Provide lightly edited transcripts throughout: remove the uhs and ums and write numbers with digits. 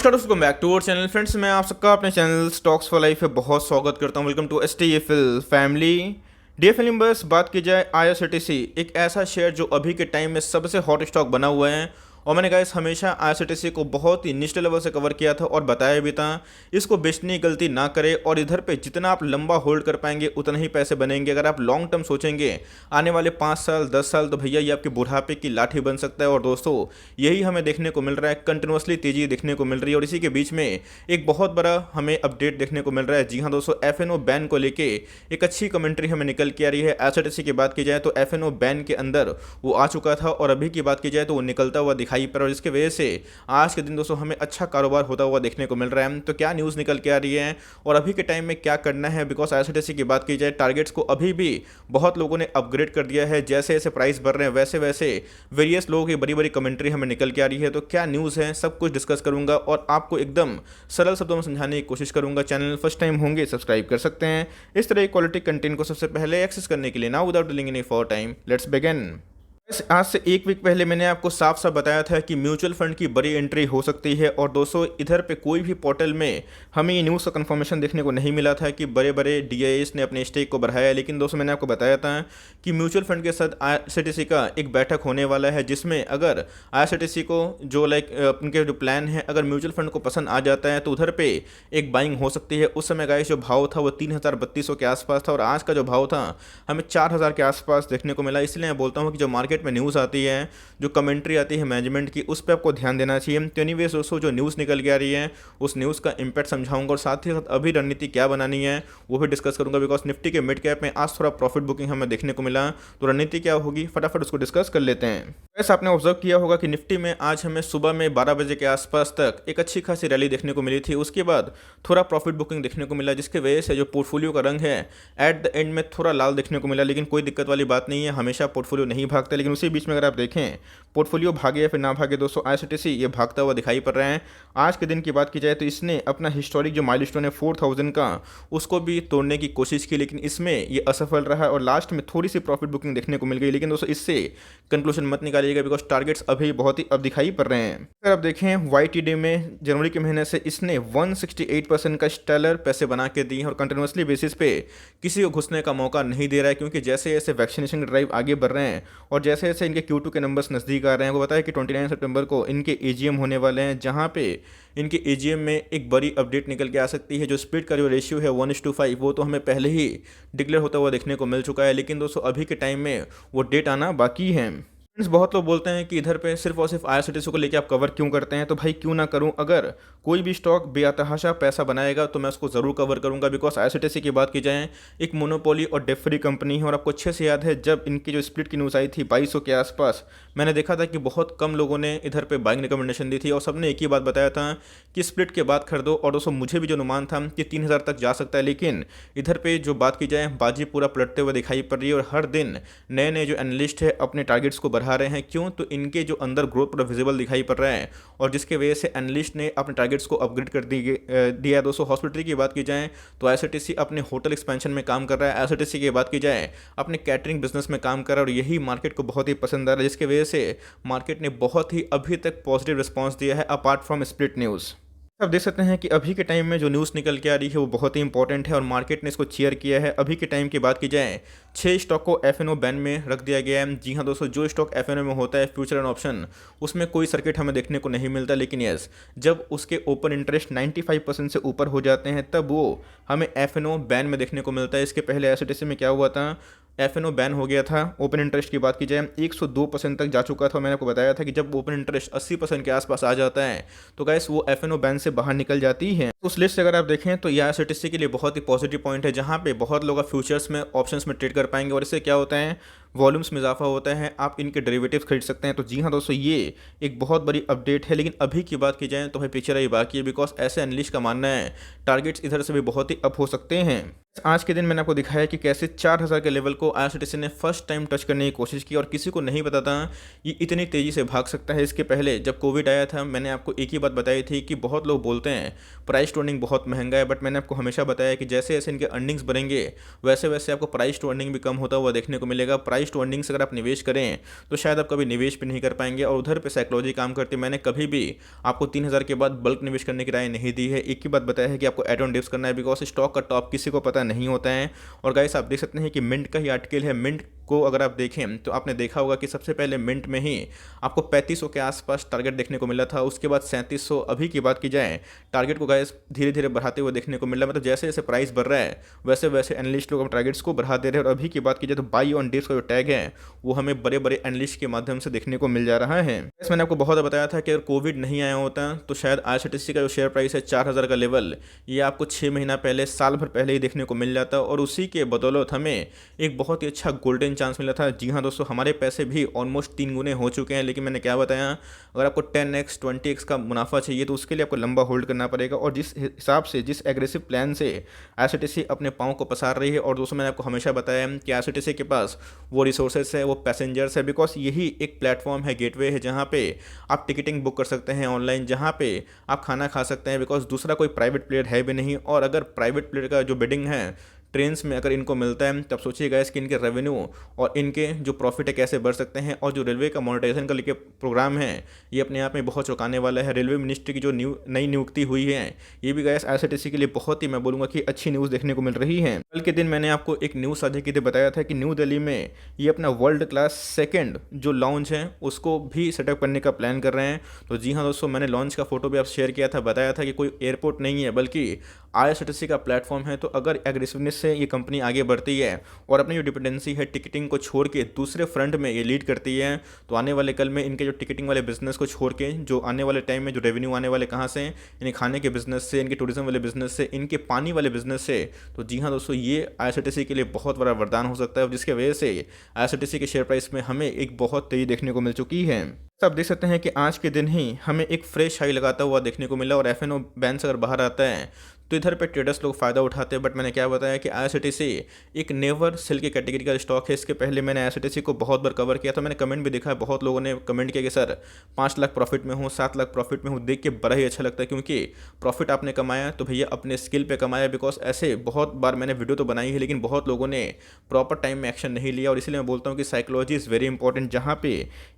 नमस्कार दोस्तों, welcome back to our channel. Friends, मैं आप सबका अपने चैनल स्टॉक्स फॉर लाइफ में बहुत स्वागत करता हूं। Welcome to STFL family. DFL members, बात की जाए आईआरसीटीसी, एक ऐसा शेयर जो अभी के टाइम में सबसे हॉट स्टॉक बना हुआ है। और मैंने गाइस हमेशा आईआरसीटीसी को बहुत ही निचले लेवल से कवर किया था और बताया भी था इसको बेचने की गलती ना करें। और इधर पे जितना आप लंबा होल्ड कर पाएंगे उतना ही पैसे बनेंगे। अगर आप लॉन्ग टर्म सोचेंगे आने वाले 5 साल 10 साल, तो भैया ये आपके बुढ़ापे की लाठी बन सकता है। और दोस्तों, यही हमें देखने को मिल रहा है, कंटिन्यूसली तेजी देखने को मिल रही है। और इसी के बीच में एक बहुत बड़ा हमें अपडेट देखने को मिल रहा है। जी हाँ दोस्तों, एफएनओ बैन को लेके एक अच्छी कमेंट्री हमें निकल के आ रही है। आईआरसीटीसी की बात की जाए तो एफएनओ बैन के अंदर वो आ चुका था और अभी की बात की जाए तो वो निकलता हुआ दिखाई पड़ रहा है। जिसकी वजह से आज के दिन दोस्तों हमें अच्छा कारोबार होता हुआ देखने को मिल रहा है। तो क्या न्यूज़ निकल के आ रही है और अभी के टाइम में क्या करना है, बिकॉज आईआरसीटीसी की बात की जाए टारगेट्स को अभी भी बहुत लोगों ने अपग्रेड कर दिया है। जैसे जैसे प्राइस बढ़ रहे हैं वैसे वैसे वेरियस लोगों की बड़ी बड़ी कमेंट्री हमें निकल के आ रही है। तो क्या न्यूज़ है, सब कुछ डिस्कस करूंगा और आपको एकदम सरल शब्दों में समझाने की कोशिश करूंगा। चैनल फर्स्ट टाइम होंगे सब्सक्राइब कर सकते हैं इस तरह की क्वालिटी कंटेंट को सबसे पहले एक्सेस करने के लिए। Now without delaying any for time, let's begin. आज से एक वीक पहले मैंने आपको साफ साफ बताया था कि म्यूचुअल फंड की बड़ी एंट्री हो सकती है। और दोस्तों, इधर पे कोई भी पोर्टल में हमें ये न्यूज़ का कंफर्मेशन देखने को नहीं मिला था कि बड़े बड़े डीआईएस ने अपने स्टेक को बढ़ाया। लेकिन दोस्तों, मैंने आपको बताया था कि म्यूचुअल फंड के साथ आईआरसीटीसी का एक बैठक होने वाला है, जिसमें अगर आईआरसीटीसी को जो उनके जो प्लान है, अगर म्यूचुअल फंड को पसंद आ जाता है तो उधर पे एक बाइंग हो सकती है। उस समय गाइस जो भाव था वो 3,3200 के आसपास था और आज का जो भाव था हमें 4,000 के आसपास देखने को मिला। इसलिए मैं बोलता हूँ कि जो मार्केट में न्यूज़ आती है, जो कमेंट्री आती है मैनेजमेंट की, उस पर आपको ध्यान देना चाहिए। तो एनीवेज दोस्तों, जो न्यूज़ निकल के आ रही है उस न्यूज़ का इंपैक्ट समझाऊंगा और साथ ही साथ अभी रणनीति क्या बनानी है वो भी डिस्कस करूंगा। बिकॉज निफ्टी के मिड कैप में आज थोड़ा प्रॉफिट बुकिंग हमें देखने को मिला, तो रणनीति क्या होगी फटाफट उसको डिस्कस कर लेते हैं। वैसे आपने ऑब्जर्व किया होगा कि निफ्टी में आज हमें सुबह में 12 बजे के आसपास तक एक अच्छी खासी रैली देखने को मिली थी। उसके बाद थोड़ा प्रॉफिट बुकिंग देखने को मिला, जिसकी वजह से जो पोर्टफोलियो का रंग है एट द एंड में थोड़ा लाल देखने को मिला। लेकिन कोई दिक्कत वाली बात नहीं है, हमेशा पोर्टफोलियो नहीं भागता। लेकिन उसी बीच में अगर आप देखें पोर्टफोलियो भागे या फिर ना भागे, दोस्तों आईआरसीटीसी ये भागता हुआ दिखाई पड़ रहा है। आज के दिन की बात की जाए तो इसने अपना हिस्टोरिक जो माइलस्टोन है 4,000 का, उसको भी तोड़ने की कोशिश की, लेकिन इसमें ये असफल रहा और लास्ट में थोड़ी सी प्रॉफिट बुकिंग देखने को मिल गई। लेकिन दोस्तों, इससे कंक्लूजन मत निकालिएगा बिकॉज टारगेट्स अभी बहुत ही अब दिखाई पड़ रहे हैं। अगर आप देखें वाईटीडी में जनवरी के महीने से इसने 168% का स्टेलर पैसे बना के दिए और कंटिन्यूसली बेसिस पे किसी को घुसने का मौका नहीं दे रहा है। क्योंकि जैसे जैसे वैक्सीनेशन ड्राइव आगे बढ़ रहे हैं और जैसे जैसे इनके Q2 के नंबर्स नज़दीक आ रहे हैं, वो बताया कि 29 सितंबर को इनके एजीएम होने वाले हैं, जहां पे इनके एजीएम में एक बड़ी अपडेट निकल के आ सकती है। जो स्प्लिट का जो रेशियो है 1:5 वो तो हमें पहले ही डिक्लेयर होता हुआ देखने को मिल चुका है। लेकिन दोस्तों, अभी के टाइम में वो डेट आना बाकी है। बहुत लोग बोलते हैं कि इधर पे सिर्फ और सिर्फ आईआरसीटीसी को लेके आप कवर क्यों करते हैं, तो भाई क्यों ना करूं। अगर कोई भी स्टॉक बेतहाशा पैसा बनाएगा तो मैं उसको ज़रूर कवर करूंगा। बिकॉज आईआरसीटीसी की बात की जाए एक मोनोपोली और डेट फ्री कंपनी है। और आपको अच्छे से याद है जब इनकी जो स्प्लिट की न्यूज़ आई थी 2200 के आसपास, मैंने देखा था कि बहुत कम लोगों ने इधर पे बाइंग रिकमेंडेशन दी थी और सबने एक ही बात बताया था कि स्प्लिट के बाद खरीदो। और दोस्तों, मुझे भी जो अनुमान था कि 3,000 तक जा सकता है। लेकिन इधर पे जो बात की जाए बाजी पूरा पलटते हुए दिखाई पड़ रही है और हर दिन नए नए जो एनालिस्ट है अपने टारगेट्स को बढ़ा रहे हैं। क्यों? तो इनके जो अंदर ग्रोथ पूरा विजिबल दिखाई पड़ रहा है और जिसके वजह से एनालिस्ट ने अपने टारगेट्स को अपग्रेड कर दिया। दोस्तों, हॉस्पिटल की बात की जाए तो आईआरसीटीसी अपने होटल एक्सपेंशन में काम कर रहा है। आईआरसीटीसी की बात की जाए अपने कैटरिंग बिजनेस में काम कर रहा है और यही मार्केट को बहुत ही पसंद आ रहा है, जिसकी वजह से मार्केट ने बहुत ही अभी तक पॉजिटिव रिस्पॉन्स दिया है अपार्ट फ्रॉम स्प्लिट न्यूज़। आप देख सकते हैं कि अभी के टाइम में जो न्यूज़ निकल के आ रही है वो बहुत ही इंपॉर्टेंट है और मार्केट ने इसको चीयर किया है। अभी के टाइम की बात की जाए 6 स्टॉक को एफएनओ बैन में रख दिया गया है। जी हाँ दोस्तों, जो स्टॉक एफएनओ में होता है फ्यूचर एंड ऑप्शन, उसमें कोई सर्किट हमें देखने को नहीं मिलता। लेकिन यस, जब उसके ओपन इंटरेस्ट 95% से ऊपर हो जाते हैं तब वो हमें एफएनओ बैन में देखने को मिलता है। इसके पहले आईआरसीटीसी में क्या हुआ था, एफएनओ बैन हो गया था। ओपन इंटरेस्ट की बात की जाए 102% तक जा चुका था। मैंने आपको बताया था कि जब ओपन इंटरेस्ट 80% के आसपास आ जाता है तो गैस वो एफएनओ बैन से बाहर निकल जाती है। उस लिस्ट से अगर आप देखें तो ये आईआरसीटीसी के लिए बहुत ही पॉजिटिव पॉइंट है, जहां पे बहुत लोग फ्यूचर्स में ऑप्शंस में ट्रेड कर पाएंगे और इससे क्या होता है, वॉल्यूम्स में इजाफा होता है, आप इनके डेरिवेटिव्स खरीद सकते हैं। तो जी हाँ दोस्तों, ये एक बहुत बड़ी अपडेट है। लेकिन अभी की बात की जाए तो भाई पिक्चर ही बाकी है, बिकॉज ऐसे एनालिस्ट का मानना है टारगेट्स इधर से भी बहुत ही अप हो सकते हैं। आज के दिन मैंने आपको दिखाया कि कैसे 4,000 के लेवल को आईआरसीटीसी ने फर्स्ट टाइम टच करने की कोशिश की और किसी को नहीं पता था ये इतनी तेज़ी से भाग सकता है। इसके पहले जब कोविड आया था मैंने आपको एक ही बात बताई थी कि बहुत लोग बोलते हैं प्राइस टू अर्निंग बहुत महंगा है, बट मैंने आपको हमेशा बताया कि जैसे जैसे इनके अर्निंग्स बढ़ेंगे वैसे वैसे आपको प्राइस टू अर्निंग भी कम होता हुआ देखने को मिलेगा। प्राइस प्राइस टू अर्निंग्स अगर आप निवेश करें तो शायद आप कभी निवेश भी नहीं कर पाएंगे। और उधर पे साइकोलॉजी काम करती है। मैंने कभी भी आपको 3000 के बाद बल्क निवेश करने की राय नहीं दी है। एक ही बात बताया है कि आपको एड ऑन डिप्स करना है, बिकॉज स्टॉक का टॉप किसी को पता नहीं होता है। और गाइस आप देख सकते हैं कि मिंट का ही आर्टिकल है। मिंट को अगर आप देखें तो आपने देखा होगा कि सबसे पहले मिंट में ही आपको 3500 के आसपास टारगेट देखने को मिला था। उसके बाद 3700, अभी की बात की जाए टारगेट को गाइस धीरे धीरे बढ़ाते हुए देखने को मिल रहा है। मतलब जैसे जैसे प्राइस बढ़ रहा है वैसे वैसे एनालिस्ट लोग टारगेट्स को बढ़ा दे रहे हैं। और अभी की बात की जाए तो बाई ऑन डिप्स का जो टैग है वो हमें बड़े बड़े एनालिस्ट के माध्यम से देखने को मिल जा रहा है। मैंने आपको बहुत बताया था कि अगर कोविड नहीं आया होता तो शायद आईआरसीटीसी का जो शेयर प्राइस है 4000 का लेवल, ये आपको 6 महीना पहले, साल भर पहले ही देखने को मिल जाता। और उसी के बदौलत हमें एक बहुत ही अच्छा गोल्डन चांस मिला था। जी हाँ दोस्तों, हमारे पैसे भी ऑलमोस्ट 3 गुने हो चुके हैं। लेकिन मैंने क्या बताया, अगर आपको 10x 20x का मुनाफा चाहिए तो उसके लिए आपको लंबा होल्ड करना पड़ेगा। और जिस हिसाब से, जिस एग्रेसिव प्लान से आईआरसीटीसी अपने पाँव को पसार रही है, और दोस्तों मैंने आपको हमेशा बताया कि आईआरसीटीसी के पास वो रिसोर्सेस है, वो पैसेंजर्स है, बिकॉज यही एक प्लेटफॉर्म है, गेटवे है, जहाँ पे आप टिकटिंग बुक कर सकते हैं ऑनलाइन, जहाँ पे आप खाना खा सकते हैं, बिकॉज दूसरा कोई प्राइवेट प्लेयर है भी नहीं। और अगर प्राइवेट प्लेयर का जो बिडिंग है ट्रेन्स में अगर इनको मिलता है तब सोचिएगा इसके इनके रेवेन्यू और इनके जो प्रॉफिट है कैसे बढ़ सकते हैं। और जो रेलवे का मोनेटाइजेशन का लेके प्रोग्राम है ये अपने आप में बहुत चौंकाने वाला है। रेलवे मिनिस्ट्री की जो नई नियुक्ति हुई है ये भी गैस आईआरसीटीसी के लिए बहुत ही, मैं बोलूँगा कि अच्छी न्यूज़ देखने को मिल रही है। कल के दिन मैंने आपको एक न्यूज़ साझा की थी, बताया था कि न्यू दिल्ली में ये अपना वर्ल्ड क्लास सेकेंड जो लॉन्च है उसको भी सेटअप करने का प्लान कर रहे हैं। तो जी हाँ दोस्तों, मैंने लॉन्च का फोटो भी आप शेयर किया था, बताया था कि कोई एयरपोर्ट नहीं है बल्कि आईआरसीटीसी का प्लेटफॉर्म है। तो अगर एग्रेसिवनेस से ये कंपनी आगे बढ़ती है और अपनी जो डिपेंडेंसी है टिकटिंग को छोड़ के दूसरे फ्रंट में ये लीड करती है, तो आने वाले कल में इनके जो टिकटिंग वाले बिजनेस को छोड़ के जो आने वाले टाइम में जो रेवेन्यू आने वाले कहाँ से, इन्हें खाने के बिजनेस से, इनके टूरिज्म वाले बिजनेस से, इनके पानी वाले बिजनेस से, तो जी हाँ दोस्तों ये आईआरसीटीसी के लिए बहुत बड़ा वरदान हो सकता है, जिसके वजह से आईआरसीटीसी के शेयर प्राइस में हमें एक बहुत तेजी देखने को मिल चुकी है। आप देख सकते हैं कि आज के दिन ही हमें एक फ्रेश हाई लगाता हुआ देखने को मिला। और एफएनओ बैंस अगर बाहर आता है तो इधर पे ट्रेडर्स लोग फ़ायदा उठाते हैं। बट मैंने क्या बताया कि आईआरसीटीसी एक नेवर सेल की कैटेगरी का स्टॉक है। इसके पहले मैंने आईआरसीटीसी को बहुत बार कवर किया था। मैंने कमेंट भी देखा है, बहुत लोगों ने कमेंट किया कि सर 5 लाख प्रॉफिट में हूँ, 7 लाख प्रॉफिट में हूँ। देख के बड़ा ही अच्छा लगता है, क्योंकि प्रॉफिट आपने कमाया तो भैया अपने स्किल पे कमाया। बिकॉज ऐसे बहुत बार मैंने वीडियो तो बनाई है लेकिन बहुत लोगों ने प्रॉपर टाइम में एक्शन नहीं लिया। और इसलिए मैं बोलता हूँ कि साइकोलॉजी इज़ वेरी इंपॉर्टेंट। जहाँ पे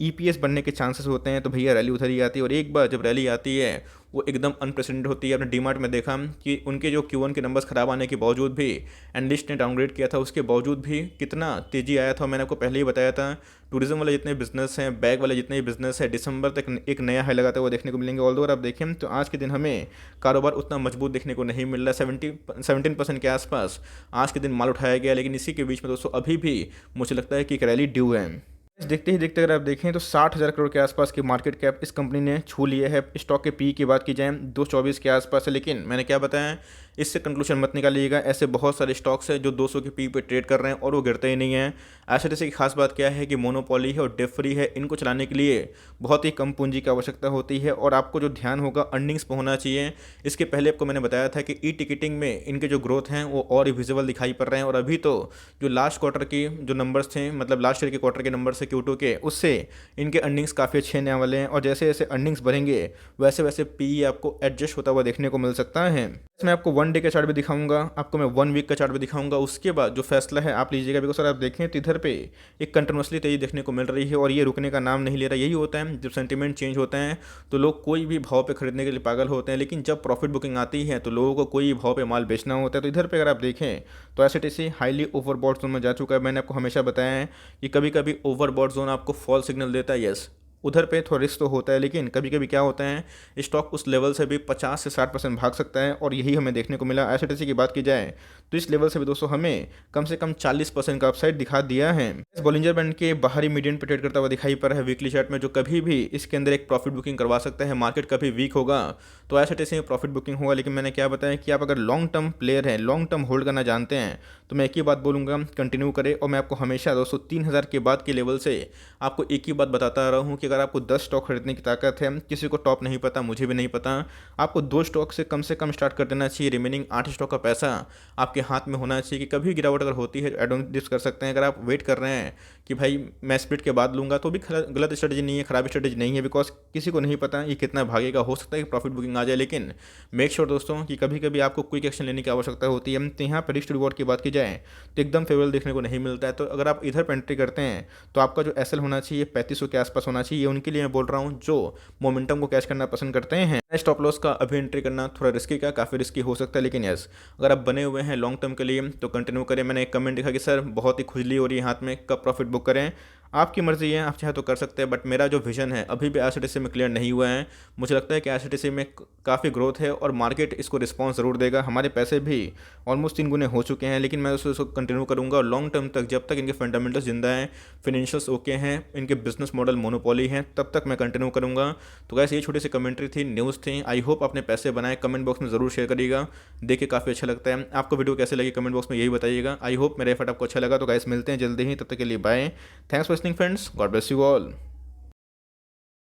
ईपीएस बनने के चांसेस होते हैं तो भैया रैली उधर ही आती है। और एक बार जब रैली आती है वो एकदम अनप्रेसिडेंट होती है। आपने डीमार्ट में देखा कि उनके जो Q1 के नंबर्स खराब आने के बावजूद भी एनालिस्ट ने डाउनग्रेड किया था, उसके बावजूद भी कितना तेजी आया था। मैंने आपको पहले ही बताया था टूरिज्म वाले जितने बिजनेस हैं, बैग वाले जितने भी बिजनेस है, दिसंबर तक एक नया हाई लगाते हुए देखने को मिलेंगे। ऑल्दो अगर आप देखें तो आज के दिन हमें कारोबार उतना मजबूत देखने को नहीं मिल रहा। 17% के आसपास आज के दिन माल उठाया गया। लेकिन इसी के बीच में दोस्तों अभी भी मुझे लगता है कि एक रैली ड्यू है। देखते ही देखते अगर आप देखें तो 60,000 करोड़ के आसपास की मार्केट कैप इस कंपनी ने छू लिया है। स्टॉक के पी की बात की जाए 224 के आसपास है। लेकिन मैंने क्या बताया, इससे कंक्लूजन मत निकालिएगा। ऐसे बहुत सारे स्टॉक्स हैं जो 200 के पी पे ट्रेड कर रहे हैं और वो गिरते ही नहीं हैं। आईआरसीटीसी की खास बात क्या है कि मोनोपोली है और डेट फ्री है। इनको चलाने के लिए बहुत ही कम पूंजी की आवश्यकता होती है। और आपको जो ध्यान होगा अर्निंग्स पर होना चाहिए। इसके पहले आपको मैंने बताया था कि ई टिकटिंग में इनके जो ग्रोथ हैं वो और ही विजिबल दिखाई पड़ रहे हैं। और अभी तो जो लास्ट क्वार्टर की जो नंबर्स थे, मतलब लास्ट ईयर के क्वार्टर के नंबर से Q2 के, उससे इनके अर्निंग्स काफ़ी अच्छे आने वाले हैं। और जैसे जैसे अर्निंग्स बढ़ेंगे वैसे वैसे पी आपको एडजस्ट होता हुआ देखने को मिल सकता है। मैं आपको 1 डे का चार्ट भी दिखाऊंगा, आपको मैं 1 वीक का चार्ट भी दिखाऊंगा। उसके बाद जो फैसला है आप लीजिएगा। बिकॉज सर आप देखें तो इधर पे एक कंटिन्यूसली तेजी देखने को मिल रही है और ये रुकने का नाम नहीं ले रहा। यही होता है जब सेंटीमेंट चेंज होते हैं तो लोग कोई भी भाव पे खरीदने के लिए पागल होते हैं, लेकिन जब प्रॉफिट बुकिंग आती है तो लोगों को कोई भाव पे माल बेचना होता है। तो इधर पे अगर आप देखें तो आईआरसीटीसी हाईली ओवरबॉट जोन में जा चुका है। मैंने आपको हमेशा बताया है कि कभी कभी ओवरबॉट जोन आपको फॉल सिग्नल देता है। यस, उधर पे थोड़ा रिस्क तो होता है, लेकिन कभी कभी क्या होता है स्टॉक उस लेवल से भी 50 से 60% भाग सकता है। और यही हमें देखने को मिला। आईआरसीटीसी की बात की जाए तो इस लेवल से भी दोस्तों हमें कम से कम 40% का अपसाइड दिखा दिया है। इस बॉलिंजर बैंड के बाहरी मीडियन पे ट्रेड करता हुआ दिखाई पड़ रहा है वीकली चार्ट में, जो कभी भी इसके अंदर एक प्रॉफिट बुकिंग करवा सकता है। मार्केट कभी वीक होगा तो आईआरसीटीसी में प्रॉफिट बुकिंग होगा। लेकिन मैंने क्या बताया कि आप अगर लॉन्ग टर्म प्लेयर हैं, लॉन्ग टर्म होल्ड करना जानते हैं, तो मैं एक ही बात बोलूँगा, कंटिन्यू करें। और मैं आपको हमेशा दोस्तों 3000 के बाद के लेवल से आपको एक ही बात बताता रहा हूँ कि अगर आपको 10 स्टॉक खरीदने की ताकत है, किसी को टॉप नहीं पता, मुझे भी नहीं पता, आपको 2 स्टॉक से कम स्टार्ट कर देना चाहिए। रिमेनिंग 8 स्टॉक का पैसा आपके हाथ में होना चाहिए कि कभी गिरावट अगर होती है एड ऑन डिप्स कर सकते हैं। अगर आप वेट कर रहे हैं कि भाई मैं स्प्लिट के बाद लूँगा, तो भी गलत स्ट्रेटजी नहीं है, खराब स्ट्रेटजी नहीं है, बिकॉज किसी को नहीं पता ये कितना भागेगा। हो सकता है कि प्रॉफिट बुकिंग आ जाए, लेकिन मेक श्योर दोस्तों कि कभी कभी आपको क्विक एक्शन लेने की आवश्यकता होती है। तो यहाँ पर रिस्क रिवॉर्ड की बात की जाए तो एकदम फेवरेबल देखने को नहीं मिलता है। तो अगर आप इधर पर एंट्री करते हैं तो आपका जो एसएल होना चाहिए 3500 के आसपास होना चाहिए। उनके लिए मैं बोल रहा हूँ जो मोमेंटम को कैच करना पसंद करते हैं। स्टॉप लॉस का अभी एंट्री करना थोड़ा रिस्की का, काफ़ी रिस्की हो सकता है, लेकिन यस अगर आप बने हुए हैं लॉन्ग टर्म के लिए तो कंटिन्यू करें। मैंने एक कमेंट देखा कि सर बहुत ही खुजली हो रही है हाथ में, कब प्रॉफिट बुक करें। आपकी मर्जी है, आप चाहे तो कर सकते हैं, बट मेरा जो विजन है अभी भी आईआरसीटीसी में क्लियर नहीं हुआ है। मुझे लगता है कि आईआरसीटीसी में काफ़ी ग्रोथ है और मार्केट इसको रिस्पॉन्स ज़रूर देगा। हमारे पैसे भी ऑलमोस्ट 3 गुने हो चुके हैं, लेकिन मैं उसको कंटिन्यू करूँगा और लॉन्ग टर्म तक, जब तक इनके फंडामेंटल्स जिंदा हैं, फाइनेंशियल्स ओके हैं, इनके बिजनेस मॉडल मोनोपोली हैं, तब तक मैं कंटिन्यू करूँगा। तो गाइस ये छोटी सी कमेंट्री थी, न्यूज़ थी। आई होप अपने पैसे बनाए। कमेंट बॉक्स में ज़रूर शेयर करिएगा, देख के काफ़ी अच्छा लगता है। आपको वीडियो कैसे लगी कमेंट बॉक्स में यही बताइएगा। आई होप मेरा एफर्ट आपको अच्छा लगा। तो गाइस मिलते हैं जल्दी ही, तब तक के लिए bye. Thanks for listening friends, God bless you all.